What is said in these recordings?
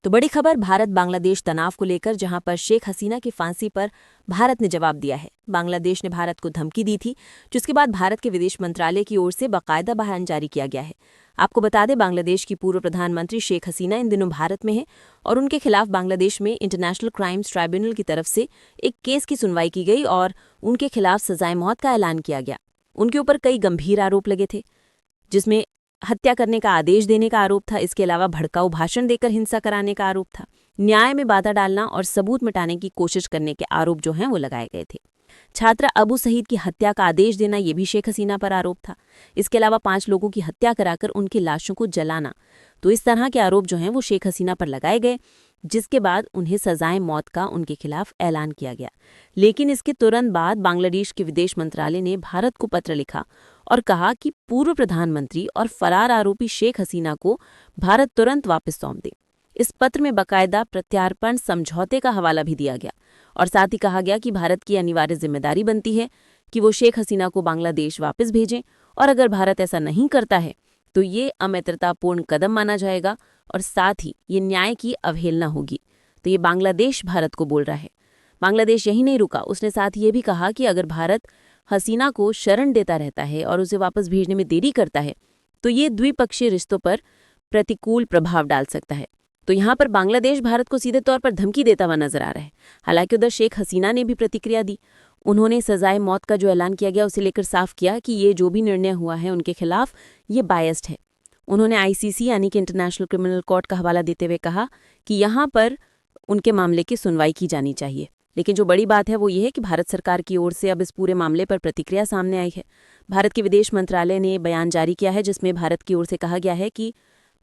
तो बड़ी खबर भारत बांग्लादेश तनाव को लेकर, जहां पर शेख हसीना की फांसी पर भारत ने जवाब दिया है। बांग्लादेश ने भारत को धमकी दी थी, जिसके बाद भारत के विदेश मंत्रालय की ओर से बाकायदा बयान जारी किया गया है। आपको बता दें, बांग्लादेश की पूर्व प्रधानमंत्री शेख हसीना इन दिनों भारत में हैं और उनके खिलाफ बांग्लादेश में इंटरनेशनल क्राइम्स ट्राइब्यूनल की तरफ से एक केस की सुनवाई की गई और उनके खिलाफ सजाए मौत का ऐलान किया गया। उनके ऊपर कई गंभीर आरोप लगे थे, जिसमें हत्या करने का आदेश देने का आरोप था। इसके अलावा भड़काऊ भाषण देकर हिंसा कराने का आरोप था। न्याय में बाधा डालना और सबूत मिटाने की कोशिश करने के आरोप जो हैं वो लगाए गए थे। छात्र अबू सईद की हत्या का आदेश देना, ये भी शेख हसीना पर आरोप था। इसके अलावा 5 लोगों की हत्या कराकर उनकी लाशों को जलाना, तो इस तरह के आरोप जो हैं वो शेख हसीना पर लगाए गए, जिसके बाद उन्हें सजाए मौत का उनके खिलाफ ऐलान किया गया। लेकिन इसके तुरंत बाद बांग्लादेश के विदेश मंत्रालय ने भारत को पत्र लिखा और कहा कि पूर्व प्रधानमंत्री और फरार आरोपी शेख हसीना को भारत तुरंत वापस सौंप दे। इस पत्र में बाकायदा प्रत्यार्पण समझौते का हवाला भी दिया गया और साथ ही कहा गया कि भारत की अनिवार्य जिम्मेदारी बनती है कि वो शेख हसीना को बांग्लादेश वापस भेजें, और अगर भारत ऐसा नहीं करता है तो ये अमित्रतापूर्ण कदम माना जाएगा और साथ ही ये न्याय की अवहेलना होगी। तो ये बांग्लादेश भारत को बोल रहा है। बांग्लादेश यही नहीं रुका, उसने साथ ये भी कहा कि अगर भारत हसीना को शरण देता रहता है और उसे वापस भेजने में देरी करता है तो ये द्विपक्षीय रिश्तों पर प्रतिकूल प्रभाव डाल सकता है। तो यहाँ पर बांग्लादेश भारत को सीधे तौर पर धमकी देता हुआ नजर आ रहा है। हालांकि उधर शेख हसीना ने भी प्रतिक्रिया दी। उन्होंने सजाए मौत का जो ऐलान किया गया उसे लेकर साफ किया कि ये जो भी निर्णय हुआ है उनके खिलाफ ये बायस्ड है। उन्होंने आईसीसी यानी कि इंटरनेशनल क्रिमिनल कोर्ट का हवाला देते हुए कहा कि यहाँ पर उनके मामले की सुनवाई की जानी चाहिए। लेकिन जो बड़ी बात है वो ये है कि भारत सरकार की ओर से अब इस पूरे मामले पर प्रतिक्रिया सामने आई है। भारत के विदेश मंत्रालय ने बयान जारी किया है, जिसमें भारत की ओर से कहा गया है कि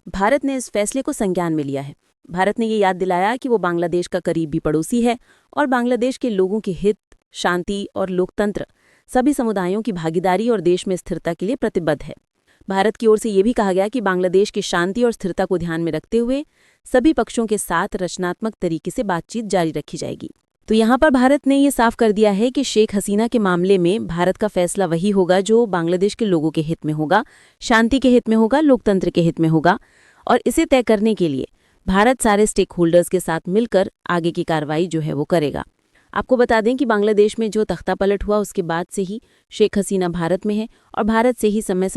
भारत ने इस फैसले को संज्ञान में लिया है। भारत ने ये याद दिलाया कि वो बांग्लादेश का करीबी पड़ोसी है और बांग्लादेश के लोगों के हित, शांति और लोकतंत्र, सभी समुदायों की भागीदारी और देश में स्थिरता के लिए प्रतिबद्ध है। भारत की ओर से ये भी कहा गया कि बांग्लादेश की शांति और स्थिरता को ध्यान में रखते हुए सभी पक्षों के साथ रचनात्मक तरीके से बातचीत जारी रखी जाएगी। तो यहाँ पर भारत ने ये साफ कर दिया है कि शेख हसीना के मामले में भारत का फैसला वही होगा जो बांग्लादेश के लोगों के हित में होगा, शांति के हित में होगा, लोकतंत्र के हित में होगा। और इसे तय करने के लिए भारत सारे स्टेक होल्डर्स के साथ मिलकर आगे की कार्रवाई जो है वो करेगा। आपको बता दें कि बांग्लादेश में जो तख्ता पलट हुआ उसके बाद से ही शेख हसीना भारत में है और भारत से ही समय